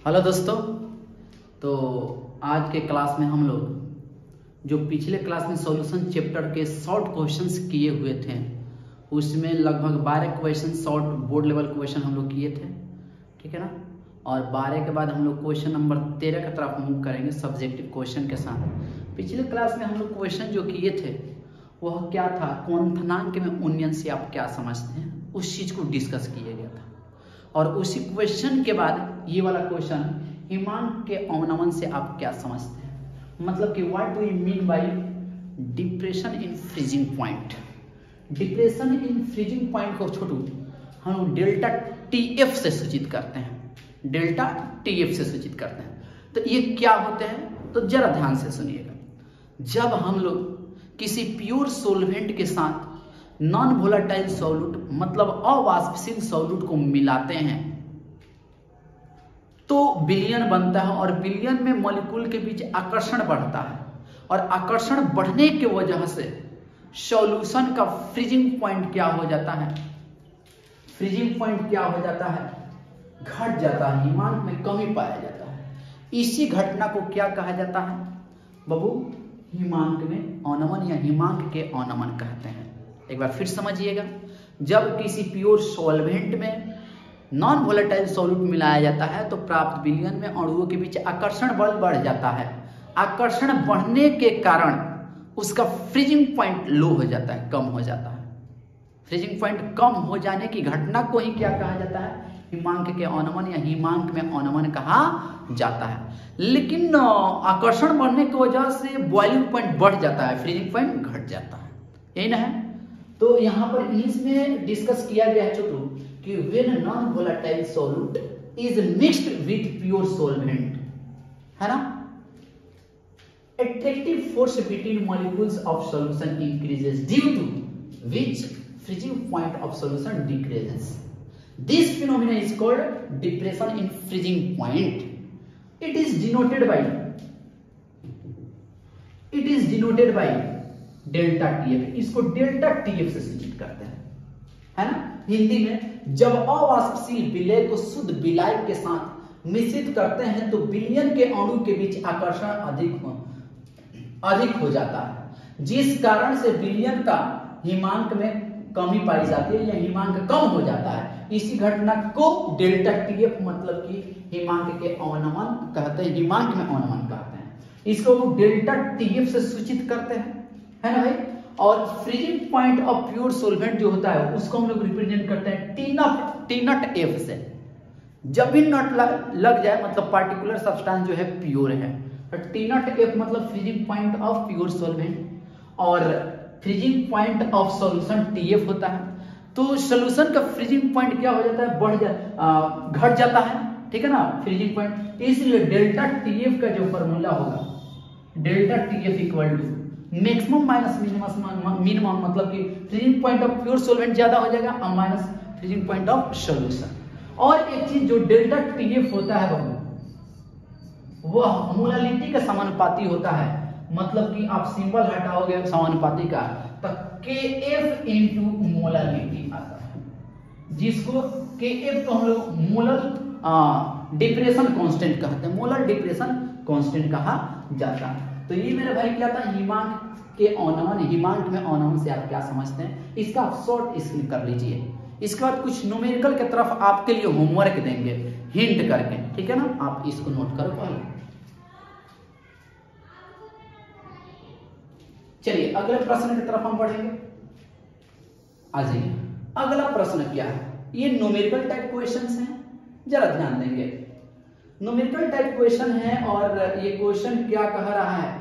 Hello दोस्तों। तो आज के क्लास में हम लोग जो पिछले क्लास में सॉल्यूशन चैप्टर के शॉर्ट क्वेश्चंस किए हुए थे उसमें लगभग 12 question short board level question हम लोग किए थे, ठीक है ना। और 12 के बाद हम लोग क्वेश्चन नंबर 13 की तरफ मूव करेंगे सब्जेक्टिव क्वेश्चन के साथ। पिछले क्लास में हम लोग क्वेश्चन जो किए थे वह क्या था, क्वांथनांक में उन्नयन से आप क्या समझते हैं, उस चीज़ को डिस्कस किया गया था। और उसी क्वेश्चन के बाद ये वाला क्वेश्चन हिमांक के अवनमन से आप क्या समझते हैं, मतलब कि what do you mean by depression in freezing point. Depression in freezing point को छोड़ो हम डेल्टा टीएफ से सूचित करते हैं, डेल्टा टीएफ से सूचित करते हैं। तो ये क्या होते हैं, तो जरा ध्यान से सुनिएगा। जब हम लोग किसी प्योर सोल्वेंट के साथ नॉन वोलेटाइल सॉल्यूट मतलब अवाष्पशील सॉल्यूट को मिलाते हैं तो विलयन बनता है और विलयन में मॉलिक्यूल के बीच आकर्षण बढ़ता है और आकर्षण बढ़ने की वजह से सॉल्यूशन का फ्रीजिंग पॉइंट क्या हो जाता है, फ्रीजिंग पॉइंट क्या हो जाता है, घट जाता है, हिमांक में कमी पाया जाता है। इसी घटना को क्या कहा जाता है बाबू, हिमांक में अवनमन या हिमांक के अवनमन कहते हैं। एक बार फिर समझिएगा, जब किसी प्योर सॉल्वेंट में नॉन वोलेटाइल सॉल्यूट मिलाया जाता है तो प्राप्त विलयन में अणुओं के बीच आकर्षण बल बढ़ जाता है। आकर्षण बढ़ने के कारण उसका फ्रीजिंग पॉइंट लो हो जाता है, कम हो जाता है। फ्रीजिंग पॉइंट कम हो जाने की घटना को ही क्या कहा जाता है, हिमांक के अवनमन या हिमांक में अवनमन कहा जाता है। लेकिन आकर्षण बढ़ने की वजह से बॉइलिंग पॉइंट बढ़ जाता है, फ्रीजिंग पॉइंट घट जाता है, यही ना है। तो यहाँ पर इसमें डिस्कस किया गया है छोटू कि when non volatile solute is mixed with pure solvent, है ना, attractive force between molecules of solution increases due to which freezing point of solution decreases. This phenomenon is called depression in freezing point. It is denoted by delta TF. इसको delta TF से सूचित करते हैं, है ना। हिंदी में जब अवाष्पशील विलय को शुद्ध विलायक के साथ मिश्रित करते हैं तो विलयन के अणु के बीच आकर्षण अधिक हो जाता है, जिस कारण से विलयन का हिमांक में कमी पाई जाती है या हिमांक कम हो जाता है। इसी घटना को डेल्टा टीएफ मतलब कि हिमांक के अवनमन कहते हैं, हिमांक में अवनमन कहते हैं। इसको डेल्टा टीएफ से सूचित करते हैं, है ना भाई। और फ्रीजिंग पॉइंट ऑफ प्योर सोल्वेंट जो होता है उसको हम लोग रिप्रेजेंट करते हैं टी नॉट एफ से। जब भी नॉट लग जाए मतलब पार्टिकुलर सब्सटेंस जो है प्योर है, तो टी नॉट एफ मतलब freezing point of pure solvent और freezing point of solution TF होता है। तो सॉल्यूशन का फ्रीजिंग पॉइंट क्या हो जाता है, घट जाता है, ठीक है ना, फ्रीजिंग पॉइंट। इसलिए डेल्टा टीएफ का जो फॉर्मूला होगा, delta TF equal to maximum minus minimum मतलब कि freezing point of pure solvent ज्यादा हो जाएगा और minus freezing point of solution. और एक चीज जो डेल्टा टीएफ होता है बाबू, वह मोलालिटी का समानुपाती होता है। मतलब कि आप सिंबल हटाओगे समानुपाती का तो KF इनटू मोलालिटी आता है, जिसको KF को हम लोग मोलर डिप्रेशन कांस्टेंट कहते हैं, मोलर डिप्रेशन कांस्टेंट कहा जाता है। तो ये मेरे भाई क्या था, हिमांक के अवनमन, हिमांक में अवनमन से आप क्या समझते हैं, इसका आप शॉर्ट स्क्रीन कर लीजिए। इसके बाद कुछ न्यूमेरिकल की तरफ आपके लिए होमवर्क देंगे हिंट करके, ठीक है ना, आप इसको नोट करो पहले। चलिए अगले प्रश्न की तरफ हम बढ़ेंगे। आ जाइए, अगला प्रश्न क्या है, ये न्यूमेरिकल टाइप क्वेश्चंस हैं, जरा ध्यान देंगे। न्यूमेरिकल टाइप क्वेश्चन है और ये क्वेश्चन क्या कह रहा है,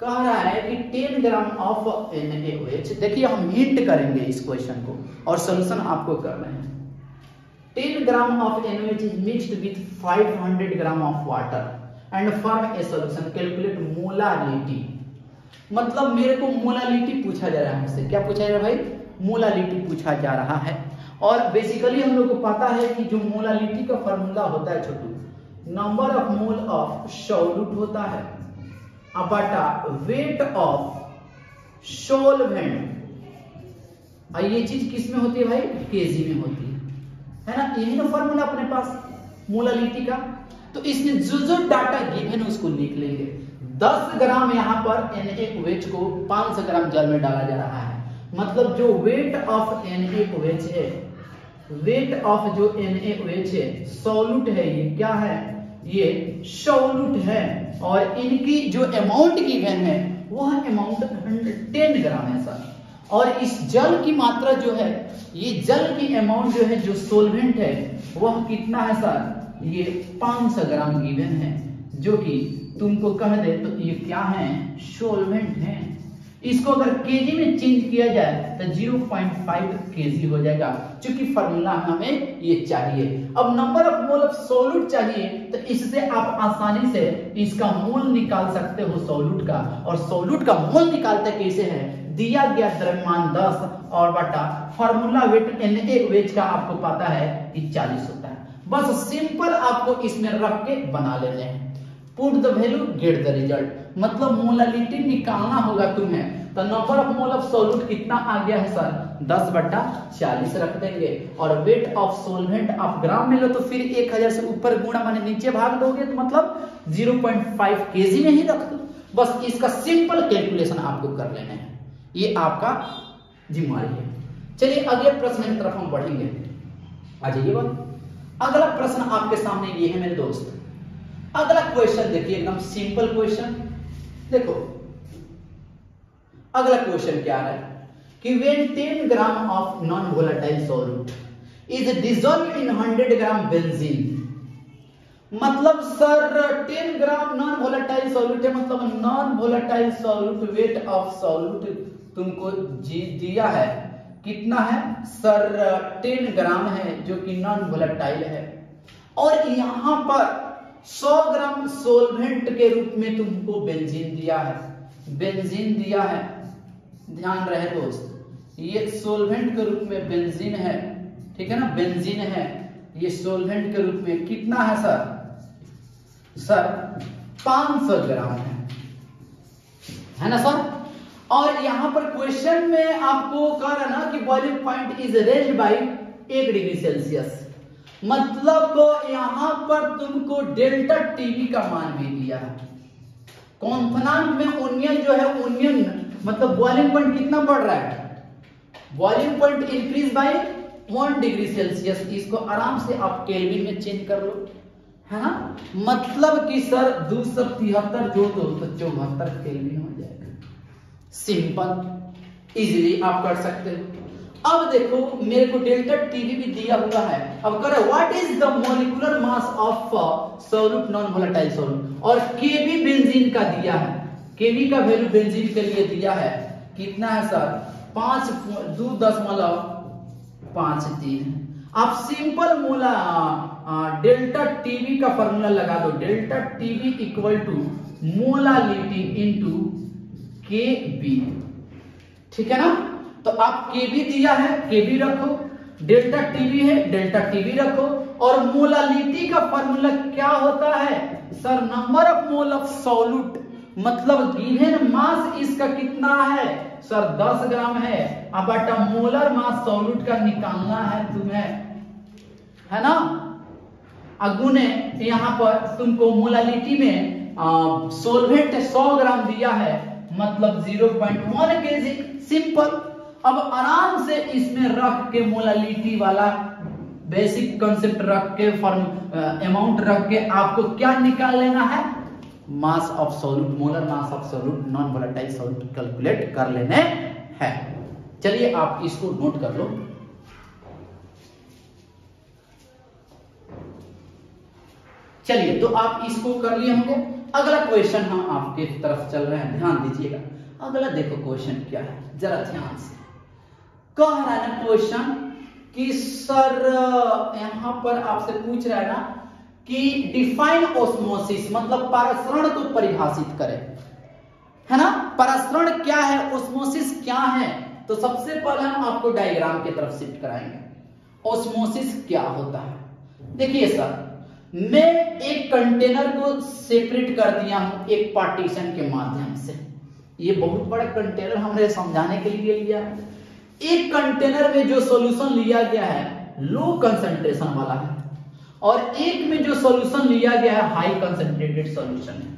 कह रहा है कि 10 ग्राम ऑफ NaOH। देखिए हम हिंट करेंगे इस क्वेश्चन को और सॉल्यूशन आपको करना है। 10 gram of NaOH is mixed with 500 gram of water and form A solution, calculate molarity. मतलब मेरे को मोलालिटी पूछा जा रहा है हमसे, क्या पूछा जा रहा है भाई, मोलालिटी पूछा जा रहा है। और बेसिकली हम लोग को पता है कि जो मोलालिटी का फॉर्मूला होता है Chhotu, number of mole of solute होता है बटा वेट ऑफ सॉल्वेंट। और ये चीज किस में होती है भाई, केजी में होती है ना। यही ना फॉर्मूला अपने पास मोलालिटी का। तो तो इसमें जो डाटा गिवन है उसको लिख लेंगे। 10 ग्राम यहाँ पर NaOH को 500 ग्राम जल में डाला जा रहा है, मतलब जो वेट ऑफ NaOH है, वेट ऑफ जो NaOH है सॉल्यूट है, ये क्या है, ये सॉल्यूट है, और इनकी जो अमाउंट गिवन है वह अमाउंट 10 ग्राम है सर। और इस जल की मात्रा जो है, ये जल की अमाउंट जो है, जो सोलवेंट है वह कितना है सर, ये 500 ग्राम गिवन है, जो कि तुमको कह दे तो ये क्या है, सोलवेंट है। इसको अगर केजी में चेंज किया जाए तो 0.5 केजी हो जाएगा, क्योंकि फार्मूला हमें ये चाहिए। अब number of mole of solute चाहिए, तो इससे आप आसानी से इसका मोल निकाल सकते हो सॉल्यूट का, और सॉल्यूट का मोल निकालते कैसे है, दिया गया द्रव्यमान 10 और बटा फार्मूला वेट NaOH का आपको पता है कि 40 होता है। बस सिंपल आपको इसमें रख के बना लेने हैं। Put the value get the result, मतलब मोलालिटी निकालना होगा तुम्हें। तो number of mole of solute कितना आ गया है सर, 10/40 रख देंगे, और वेट ऑफ सोलवेंट आप ग्राम में लो तो फिर 1000 से ऊपर गुणा माने नीचे भाग दोगे, तो मतलब 0.5 केजी में ही रख दो। बस इसका सिंपल कैलकुलेशन आपको कर लेना है, ये आपका जिम्मेदारी है। चलिए अगले प्रश्न की तरफ हम बढ़ेंगे। आ जाइए बात, अगला प्रश्न आपके सामने ये है मेरे दोस्त। अगला क्वेश्चन देखिए, एकदम सिंपल क्वेश्चन। देखो अगला क्वेश्चन क्या है कि when 10 gram of non volatile solute is dissolved in 100 gram benzene, मतलब सर 10 ग्राम नॉन वोलेटाइल सॉल्यूट है, मतलब non volatile solute weight of solute तुमको दिया है, कितना है सर, 10 ग्राम है, जो कि नॉन वोलेटाइल है, और यहां पर 100 ग्राम सोलवेंट के रूप में तुमको बेंजीन दिया है, बेंजीन दिया है, ध्यान रहे दोस्त, ये सोलवेंट के रूप में बेंजीन है, ठीक है ना, बेंजीन है, ये सोलवेंट के रूप में कितना है सर, सर 500 ग्राम है ना सर। और यहां पर क्वेश्चन में आपको कह रहा ना कि boiling point is range bye 1 degree Celsius, मतलब यहां पर तुमको डेल्टा टीवी का मान भी दिया है। कॉन्फिनेंट में ओनियन जो है, ओनियन मतलब बॉइलिंग पॉइंट कितना बढ़ रहा है, boiling point increase by 1 degree Celsius, इसको आराम से आप केल्विन में चेंज कर लो, है ना, मतलब कि सर 273 जो तो 74 केल्विन हो जाएगा। सिंपल इजीली आप कर सकते हो। अब देखो मेरे को डेल्टा टीवी भी दिया हुआ है, अब करें what is the molecular mass of solute non volatile solute, और केबी बेंजीन का दिया है, केबी का वैल्यू बेंजीन के लिए दिया है, कितना है सर 5.253। आप सिंपल मोला डेल्टा टीवी का फॉर्मूला लगा दो, delta TV equal to molality into KB, ठीक है ना। तो आप केबी दिया है, केबी रखो, डेल्टा टीवी है, डेल्टा टीवी रखो, और मोलालिटी का फॉर्मूला क्या होता है sir, number of mole of solute, मतलब गिवन मास इसका कितना है सर 10 ग्राम है, अब बटा मोलर मास सॉल्यूट का निकालना है तुम्हें, है ना, अगुने यहां पर तुमको मोलालिटी में सोलवेंट 100 ग्राम दिया है, मतलब 0.1 केजी, सिंपल। अब आराम से इसमें रख के मोलालिटी वाला बेसिक कॉन्सेप्ट रख के अमाउंट रख के आपको क्या निकाल लेना है, mass of solute, molar mass of solute non volatile solute calculate कर लेने हैं। चलिए आप इसको नोट कर लो। चलिए तो आप इसको कर लिए होंगे। अगला क्वेश्चन हम आपके तरफ चल रहे हैं, ध्यान दीजिएगा। अगला देखो क्वेश्चन क्या है, जरा ध्यान से। कह रहा है ना क्वेश्चन कि सर यहां पर आपसे पूछ रहा है ना कि डिफाइन ऑस्मोसिस, मतलब परासरण को परिभाषित करें, है ना, परासरण क्या है, ऑस्मोसिस क्या है। तो सबसे पहले हम आपको डायग्राम की तरफ शिफ्ट कराएंगे। ऑस्मोसिस क्या होता है, देखिए सर, मैं एक कंटेनर को सेपरेट कर दिया हूं एक पार्टीशन के माध्यम से। ये बहुत बड़ा कंटेनर हमने समझाने के लिए लिया है। एक कंटेनर में जो सॉल्यूशन लिया गया है लो कंसंट्रेशन वाला है, और एक में जो सॉल्यूशन लिया गया है हाई कंसंट्रेटेड सॉल्यूशन है,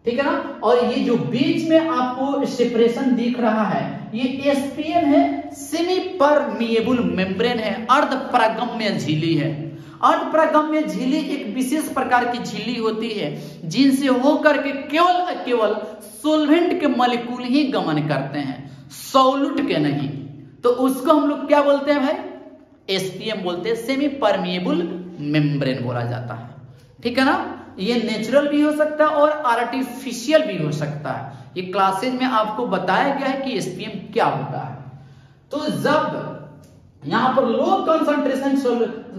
ठीक है ना। और ये जो बीच में आपको सेपरेशन दिख रहा है ये एसपीएम है, सेमी परमिएबल मेम्ब्रेन है, अर्ध परागम्य झिल्ली है। अर्ध परागम्य झिल्ली एक विशेष प्रकार की झिल्ली होती है जिनसे होकर के केवल सोल्वेंट के मॉलिक्यूल ही गमन करते हैं, सॉल्यूट के नहीं। तो उसको हम लोग क्या बोलते हैं भाई, एसपीएम बोलते हैं, सेमी परमिएबल मेम्ब्रेन बोला जाता है, ठीक है ना। ये नेचुरल भी हो सकता है और आर्टिफिशियल भी हो सकता है। ये क्लासेज में आपको बताया गया है कि एसपीएम क्या होता है। तो जब यहां पर लो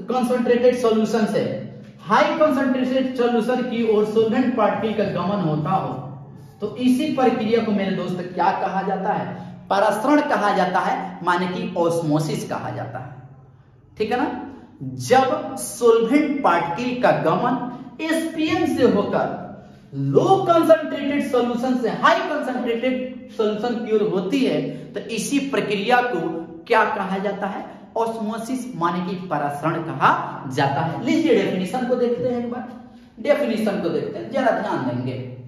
कंसंट्रेटेड सॉल्यूशन से हाई कंसंट्रेटेड सॉल्यूशन की ओर सोल्वेंट पार्टिकल का गमन होता हो तो इसी प्रक्रिया को मेरे दोस्त क्या कहा जाता है, परासरण कहा जाता है, माने कि ऑस्मोसिस कहा जाता है, ठीक है ना। जब सोल्वेंट पार्टिकल का गमन एसपीएम से होकर लो कंसंट्रेटेड सॉल्यूशन से हाई कंसंट्रेटेड सॉल्यूशन की ओर होती है तो इसी प्रक्रिया को क्या कहा जाता है, ऑस्मोसिस माने कि परासरण कहा जाता है। लीजिए डेफिनेशन को देखते हैं, एक बार डेफिनेशन को देखते हैं, जरा ध्यान देंगे।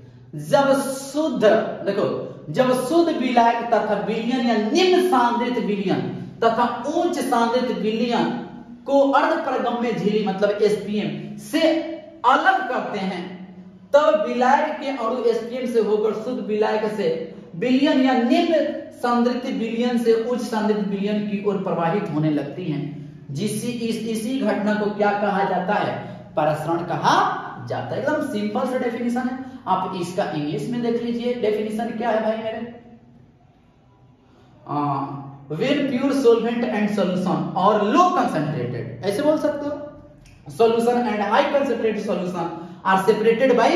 जब शुद्ध विलायक तथा विलयन या निम्न सांद्रित विलयन तथा उच्च सांद्रित विलयन को अर्ध परगम्य झिल्ली मतलब एसपीएम से अलग करते हैं तब विलायक के अणु एसपीएम से होकर शुद्ध विलायक से विलयन या निम्न सांद्रित विलयन से उच्च सांद्रित विलयन की ओर प्रवाहित होने लगती हैं। इसी घटना को क्या कहा जाता है, परासरण कहा जाता है। एकदम सिंपल सा डेफिनेशन है, आप इसका इंग्लिश में देख लीजिए। डेफिनेशन क्या है भाई मेरे, when pure solvent and solution or low concentrated, ऐसे बोल सकते हो, solution and high concentrated solution are separated by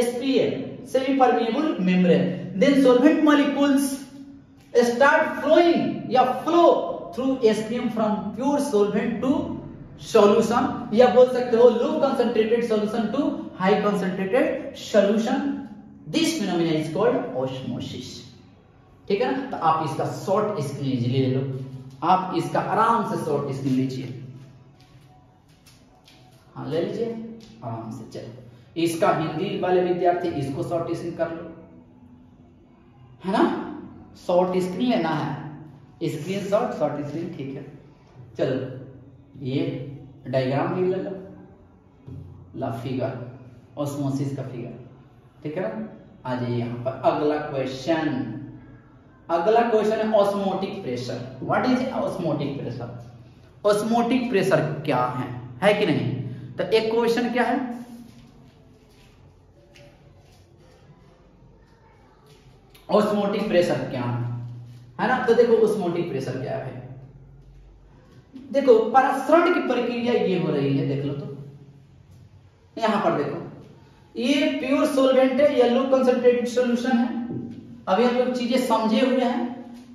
SPM, semi permeable membrane, then solvent molecules start flowing या flow through SPM from pure solvent to solution, या बोल सकते हो low concentrated solution to high concentrated solution. This phenomena is called osmosis, ठीक है ना। तो आप इसका शॉर्ट स्क्रीन ले लो, आप इसका आराम से शॉर्ट स्क्रीन लीजिए, हाँ ले लीजिए आराम से। चलो इसका हिंदी वाले विद्यार्थी इसको शॉर्ट स्क्रीन कर लो, है ना, शॉर्ट स्क्रीन लेना है, स्क्रीन शॉर्ट स्क्रीन, ठीक है। चलो ये डायग्राम भी ले लो, ला फिगर, ऑस्मोसिस का फिगर, ठीक है ना। आ जाइए यहाँ पर अगला क्वेश्चन। अगला क्वेश्चन है osmotic pressure. What is osmotic pressure, osmotic pressure क्या है कि नहीं। तो एक क्वेश्चन क्या है, ऑस्मोटिक प्रेशर क्या है ना। तो देखो ऑस्मोटिक प्रेशर क्या है, देखो परासरण की प्रक्रिया ये हो रही है, देख लो तो यहां पर देखो ये प्योर सोल्वेंट है या लो कंसंट्रेटेड सॉल्यूशन है। अभी हम लोग चीजें समझे हुए हैं,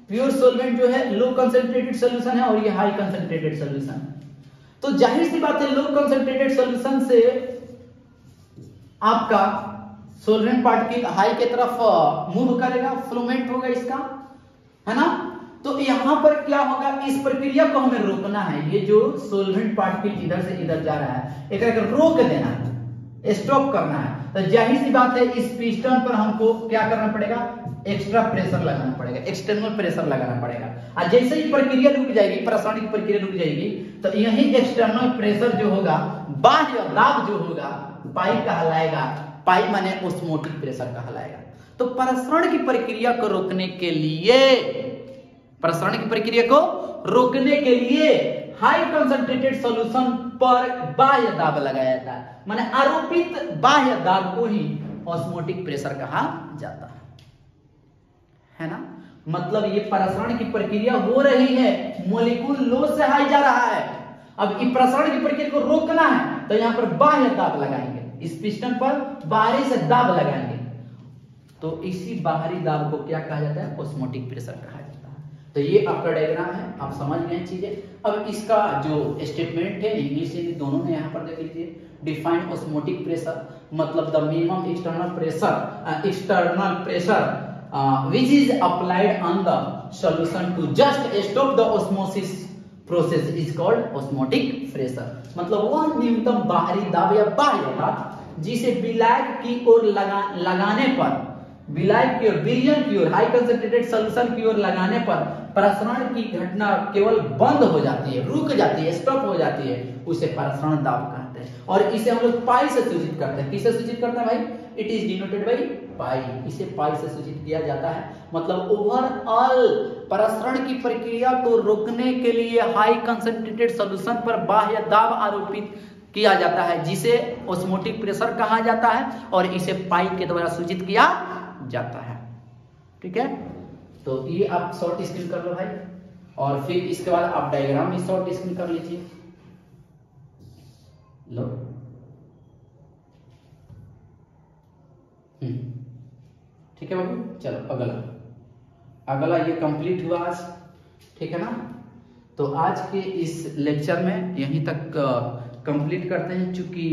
प्योर सोल्वेंट जो है लो कंसंट्रेटेड सॉल्यूशन है और ये हाई कंसंट्रेटेड सॉल्यूशन है। तो जाहिर सी बात है लो कंसंट्रेटेड सॉल्यूशन से आपका सोल्वेंट पार्टिकल हाई की तरफ मूव करेगा, फ्लोमेंट होगा इसका, है ना। तो यहां पर क्या होगा, इस प्रक्रिया को हमें रोकना है। ये जो सोल्वेंट पार्टिकल इधर से इधर जा रहा है एक रोक देना है, स्टॉप करना है। तो जाहिर सी बात है इस पिस्टन पर हमको क्या करना पड़ेगा, एक्स्ट्रा प्रेशर लगाना पड़ेगा, एक्सटर्नल प्रेशर लगाना पड़ेगा। और जैसे ही प्रक्रिया रुक जाएगी, परासरण की प्रक्रिया रुक जाएगी, तो यही एक्सटर्नल प्रेशर जो होगा, बाह्य दाब जो होगा, पाई कहलाएगा। पाई माने ऑस्मोटिक प्रेशर कहलाएगा। तो परासरण की प्रक्रिया को रोकने के लिए, परासरण की प्रक्रिया को रोकने के लिए हाई कंसंट्रेटेड सॉल्यूशन पर बाह्य दाब लगाया जाता है, माने आरोपित बाह्य दाब को ही ऑस्मोटिक प्रेशर कहा जाता है ना। मतलब ये परासरण की प्रक्रिया हो रही है, मॉलिक्यूल लो से हाई जा रहा है। अब इस परासरण की प्रक्रिया को रोकना है तो यहां पर बाह्य दाब लगाएंगे, इस पिस्टन पर बाहरी से दाब लगाएंगे। तो इसी बाहरी दाब को क्या कहा जाता है, ऑस्मोटिक प्रेशर कहा जाता है। तो ये आपका डायग्राम है, आप समझ गए चीजें। अब इसका जो स्टेटमेंट है इंग्लिश हिंदी दोनों में यहां पर देख लीजिए। डिफाइन ऑस्मोटिक प्रेशर मतलब the minimum external pressure which is applied on the solution to just stop the osmosis process is called osmotic pressure. मतलब वह न्यूनतम बाहरी दाब या बाह्य दाब जिसे विलायक की ओर लगाने पर, विलायक की ओर, विलियन की ओर, हाई कंसंट्रेटेड सॉल्यूशन की ओर लगाने पर प्रसरण की घटना केवल बंद हो जाती है, रुक जाती है, स्टॉप हो जाती है, उसे प्रसरण दाब कहते हैं। और इसे हम लोग पाई से सूचित करते हैं। किससे सूचित करते हैं भाई? It is denoted by pi. इसे पाई से सूचित किया जाता है। मतलब ओवरऑल प्रसरण की प्रक्रिया को रोकने के लिए हाई कंसंट्रेटेड सॉल्यूशन पर बाह्य दाब आरोपित किया जाता है, जिसे ऑस्मोटिक प्रेशर कहा जाता है, और इसे पाई के द्वारा सूचित किया जाता है। ठीक है, तो ये आप शॉर्ट स्क्रीन कर लो भाई, और फिर इसके बाद आप डायग्राम भी शॉर्ट स्क्रीन कर लीजिए। लो, ठीक है बाबू, चलो अगला ये कंप्लीट हुआ आज। ठीक है ना, तो आज के इस लेक्चर में यहीं तक कंप्लीट करते हैं। चूंकि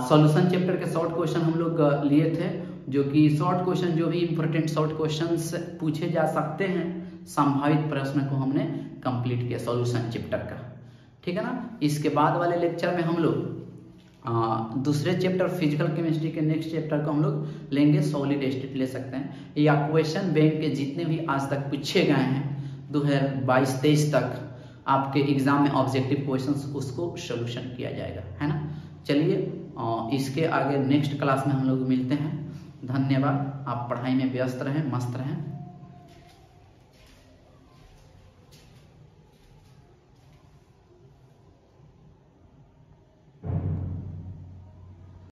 सॉल्यूशन चैप्टर के शॉर्ट क्वेश्चन हम लोग लिए थे, जो कि शॉर्ट क्वेश्चन, जो भी इंपॉर्टेंट शॉर्ट क्वेश्चंस पूछे जा सकते हैं, संभावित प्रश्न को हमने कंप्लीट किया सॉल्यूशन चैप्टर का। ठीक है ना, इसके बाद वाले लेक्चर में हम लोग दूसरे चैप्टर फिजिकल केमिस्ट्री के नेक्स्ट चैप्टर को हम लोग लेंगे, सॉलिड स्टेट ले सकते हैं, या क्वेश्चन बैंक के जितने भी आज तक पूछे गए हैं 2022-23 तक आपके एग्जाम में ऑब्जेक्टिव क्वेश्चंस, उसको सोल्यूशन किया जाएगा, है ना। चलिए इसके आगे नेक्स्ट क्लास में हम लोग मिलते हैं। धन्यवाद। आप पढ़ाई में व्यस्त रहें, मस्त रहें।